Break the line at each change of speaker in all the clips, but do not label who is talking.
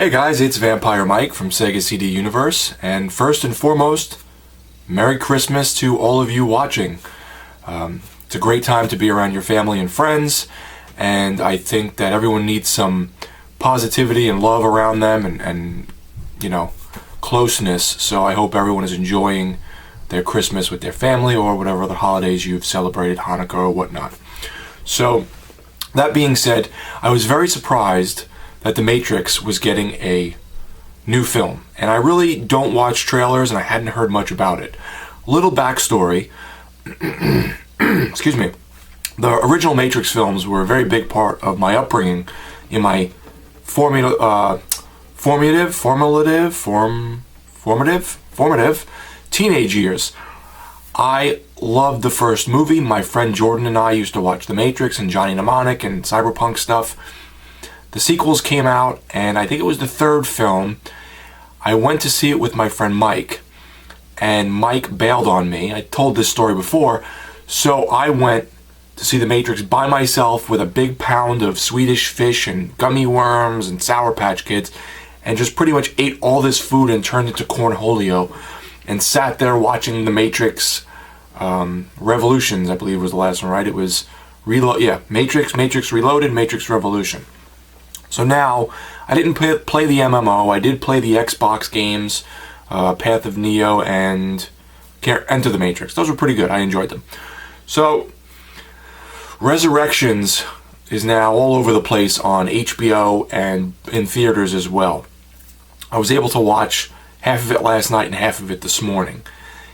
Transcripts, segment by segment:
Hey guys, it's Vampire Mike from Sega CD Universe, and first and foremost, Merry Christmas to all of you watching. It's a great time to be around your family and friends, and I think that everyone needs some positivity and love around them and you know, closeness, so I hope everyone is enjoying their Christmas with their family or whatever other holidays you've celebrated, Hanukkah or whatnot. So, that being said, I was very surprised that The Matrix was getting a new film. And I really don't watch trailers, and I hadn't heard much about it. Little backstory. Excuse me. The original Matrix films were a very big part of my upbringing in my formative teenage years. I loved the first movie. My friend Jordan and I used to watch The Matrix and Johnny Mnemonic and Cyberpunk stuff. The sequels came out, and I think it was the third film. I went to see it with my friend Mike, and Mike bailed on me. I told this story before, so I went to see The Matrix by myself with a big pound of Swedish fish and gummy worms and Sour Patch Kids, and just pretty much ate all this food and turned into cornholio, and sat there watching The Matrix Revolutions, I believe was the last one, right? It was Matrix, Matrix Reloaded, Matrix Revolution. So now, I didn't play the MMO, I did play the Xbox games, Path of Neo and Enter the Matrix. Those were pretty good, I enjoyed them. So, Resurrections is now all over the place on HBO and in theaters as well. I was able to watch half of it last night and half of it this morning.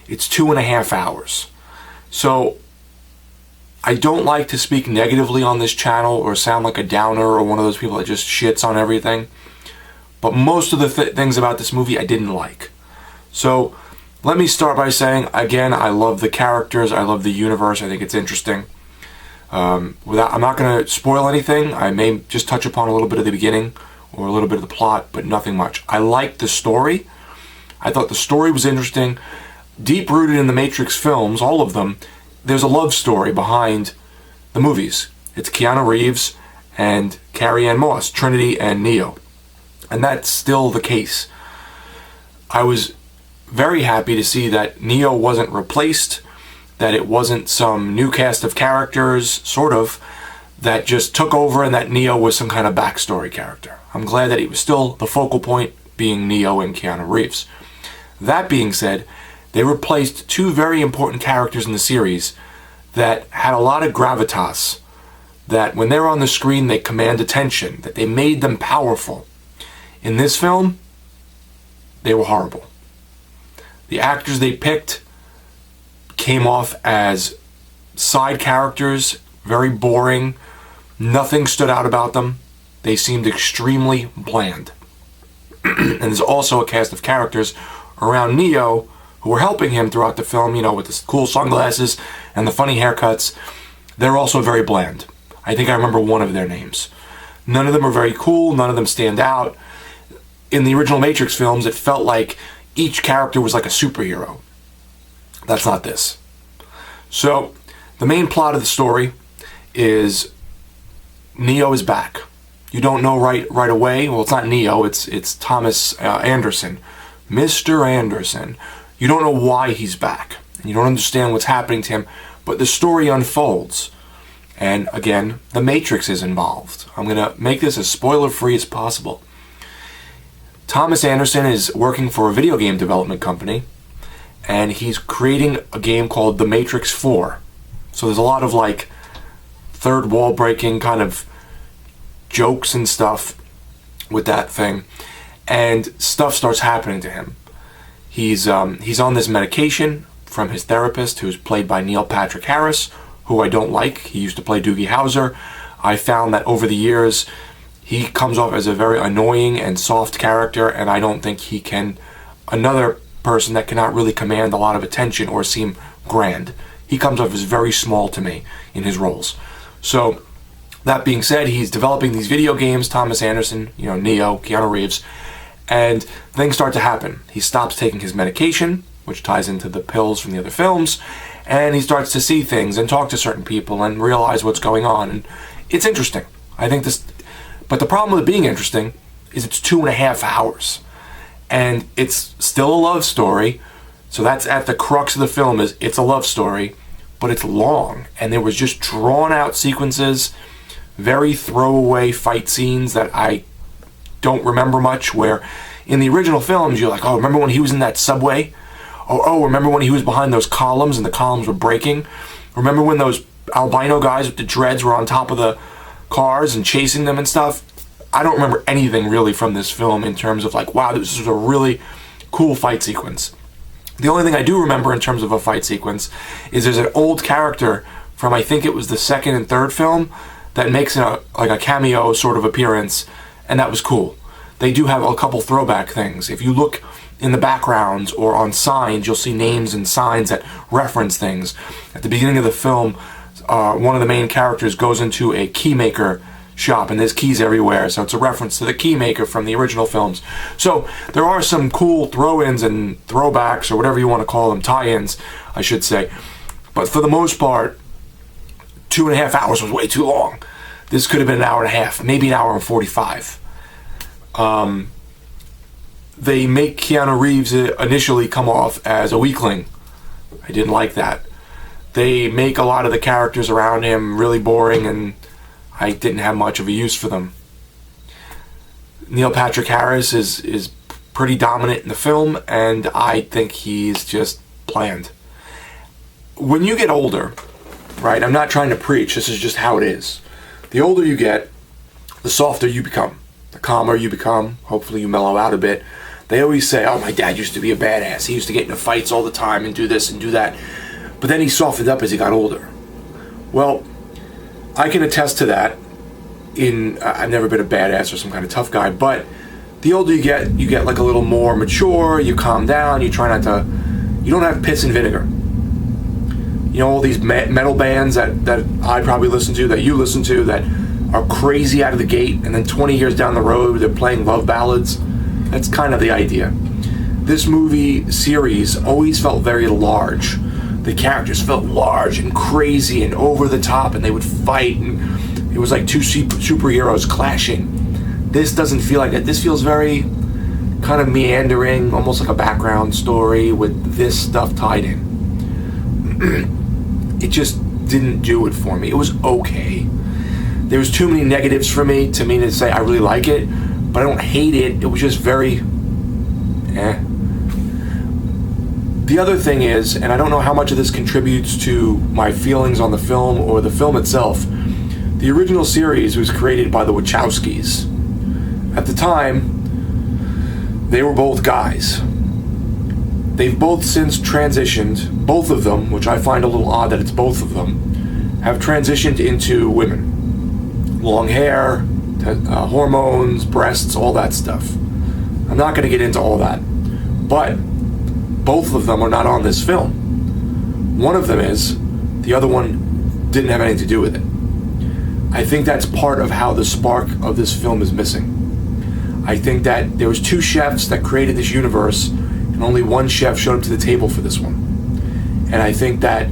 It's 2.5 hours. So, I don't like to speak negatively on this channel or sound like a downer or one of those people that just shits on everything. But most of the things about this movie I didn't like. So, let me start by saying, again, I love the characters, I love the universe, I think it's interesting. I'm not going to spoil anything. I may just touch upon a little bit of the beginning or a little bit of the plot, but nothing much. I liked the story. I thought the story was interesting. Deep-rooted in the Matrix films, all of them, there's a love story behind the movies. It's Keanu Reeves and Carrie-Anne Moss, Trinity and Neo. And that's still the case. I was very happy to see that Neo wasn't replaced, that it wasn't some new cast of characters, sort of, that just took over and that Neo was some kind of backstory character. I'm glad that he was still the focal point, being Neo and Keanu Reeves. That being said, they replaced two very important characters in the series that had a lot of gravitas, that when they're on the screen they command attention, that they made them powerful. In this film, they were horrible. The actors they picked came off as side characters, very boring, nothing stood out about them. They seemed extremely bland. And there's also a cast of characters around Neo who were helping him throughout the film, you know, with the cool sunglasses and the funny haircuts. They're also very bland. I think I remember one of their names. None of them are very cool, none of them stand out. In the original Matrix films, it felt like each character was like a superhero. That's not this. So, the main plot of the story is Neo is back. You don't know right away. Well, it's not Neo, it's Thomas Anderson. Mr. Anderson. You don't know why he's back. And you don't understand what's happening to him, but the story unfolds. And again, the Matrix is involved. I'm going to make this as spoiler-free as possible. Thomas Anderson is working for a video game development company, and he's creating a game called The Matrix 4. So there's a lot of like third wall breaking kind of jokes and stuff with that thing, and stuff starts happening to him. He's on this medication from his therapist, who's played by Neil Patrick Harris, who I don't like. He used to play Doogie Howser. I found that over the years, he comes off as a very annoying and soft character, and I don't think he can. Another person that cannot really command a lot of attention or seem grand. He comes off as very small to me in his roles. So, that being said, he's developing these video games, Thomas Anderson, you know, Neo, Keanu Reeves, and things start to happen. He stops taking his medication, which ties into the pills from the other films, and he starts to see things and talk to certain people and realize what's going on. And it's interesting. I think this, but the problem with it being interesting is it's 2.5 hours. And it's still a love story. So that's at the crux of the film, is it's a love story, but it's long. And there was just drawn out sequences, very throwaway fight scenes that I don't remember much, where in the original films you're like, oh, remember when he was in that subway? Oh, remember when he was behind those columns and the columns were breaking? Remember when those albino guys with the dreads were on top of the cars and chasing them and stuff? I don't remember anything really from this film in terms of like, wow, this was a really cool fight sequence. The only thing I do remember in terms of a fight sequence is there's an old character from, I think it was the second and third film, that makes a cameo sort of appearance, and that was cool. They do have a couple throwback things. If you look in the backgrounds or on signs, you'll see names and signs that reference things. At the beginning of the film, one of the main characters goes into a key maker shop, and there's keys everywhere, so it's a reference to the key maker from the original films. So there are some cool throw-ins and throwbacks, or whatever you want to call them, tie-ins, I should say. But for the most part, 2.5 hours was way too long. This could have been an hour and a half, maybe an hour and 45. They make Keanu Reeves initially come off as a weakling. I didn't like that. They make a lot of the characters around him really boring, and I didn't have much of a use for them. Neil Patrick Harris is pretty dominant in the film, and I think he's just bland. When you get older, right, I'm not trying to preach, this is just how it is. The older you get, the softer you become. The calmer you become. Hopefully you mellow out a bit. They always say, oh, my dad used to be a badass. He used to get into fights all the time and do this and do that. But then he softened up as he got older. Well, I can attest to that. I've never been a badass or some kind of tough guy, but the older you get like a little more mature, you calm down, you try not to, you don't have piss and vinegar. You know, all these metal bands that I probably listen to, that you listen to, that are crazy out of the gate, and then 20 years down the road, they're playing love ballads. That's kind of the idea. This movie series always felt very large. The characters felt large and crazy and over the top, and they would fight, and it was like two superheroes clashing. This doesn't feel like that. This feels very kind of meandering, almost like a background story with this stuff tied in. It just didn't do it for me. It was okay. There was too many negatives for me to say I really like it, but I don't hate it. It was just very The other thing is, and I don't know how much of this contributes to my feelings on the film or the film itself, the original series was created by the Wachowskis. At the time, they were both guys. They've both since transitioned, both of them, which I find a little odd that it's both of them, have transitioned into women. Long hair, hormones, breasts, all that stuff. I'm not going to get into all that. But both of them are not on this film. One of them is, the other one didn't have anything to do with it. I think that's part of how the spark of this film is missing. I think that there was two chefs that created this universe, and only one chef showed up to the table for this one. And I think that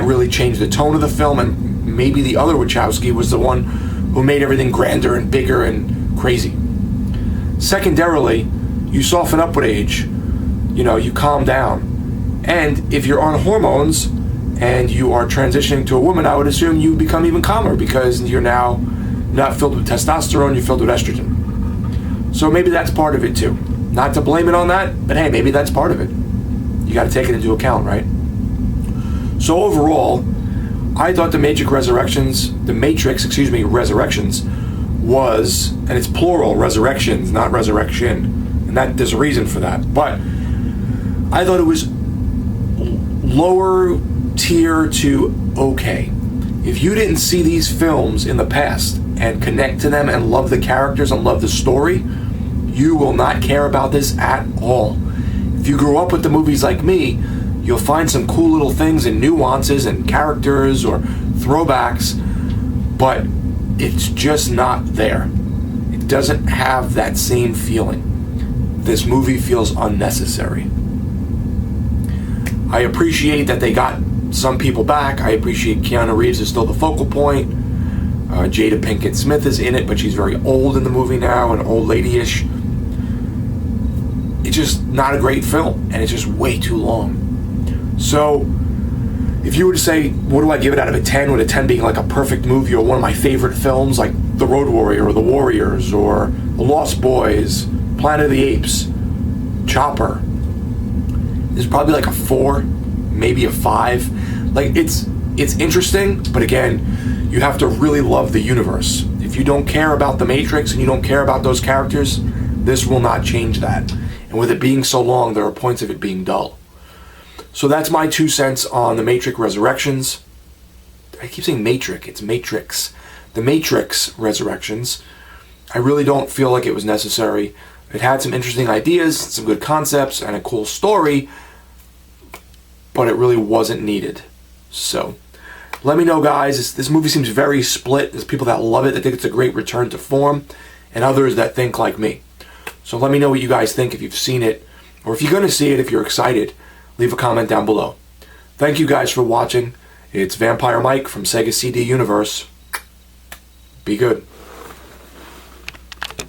really changed the tone of the film, and maybe the other Wachowski was the one who made everything grander and bigger and crazy. Secondarily, you soften up with age. You know, you calm down. And if you're on hormones and you are transitioning to a woman, I would assume you become even calmer because you're now not filled with testosterone, you're filled with estrogen. So maybe that's part of it too. Not to blame it on that, but hey, maybe that's part of it. You got to take it into account, right? So overall, I thought The Matrix Resurrections was, and it's plural, resurrections, not resurrection, and that there's a reason for that, but I thought it was lower tier to okay. If you didn't see these films in the past and connect to them and love the characters and love the story, you will not care about this at all. If you grew up with the movies like me, you'll find some cool little things and nuances and characters or throwbacks, but it's just not there. It doesn't have that same feeling. This movie feels unnecessary. I appreciate that they got some people back. I appreciate Keanu Reeves is still the focal point. Jada Pinkett Smith is in it, but she's very old in the movie now, and old lady-ish. It's just not a great film, and it's just way too long. So, if you were to say, what do I give it out of a 10, with a 10 being like a perfect movie or one of my favorite films like The Road Warrior or The Warriors or The Lost Boys, Planet of the Apes, Chopper, it's probably like a 4, maybe a 5. Like, it's interesting, but again, you have to really love the universe. If you don't care about The Matrix and you don't care about those characters, this will not change that. And with it being so long, there are points of it being dull. So that's my 2 cents on The Matrix Resurrections. I keep saying Matrix, it's Matrix. The Matrix Resurrections. I really don't feel like it was necessary. It had some interesting ideas, some good concepts, and a cool story, but it really wasn't needed. So, let me know, guys. This movie seems very split. There's people that love it, that think it's a great return to form, and others that think like me. So let me know what you guys think if you've seen it, or if you're going to see it, if you're excited. Leave a comment down below. Thank you guys for watching. It's Vampire Mike from Sega CD Universe. Be good.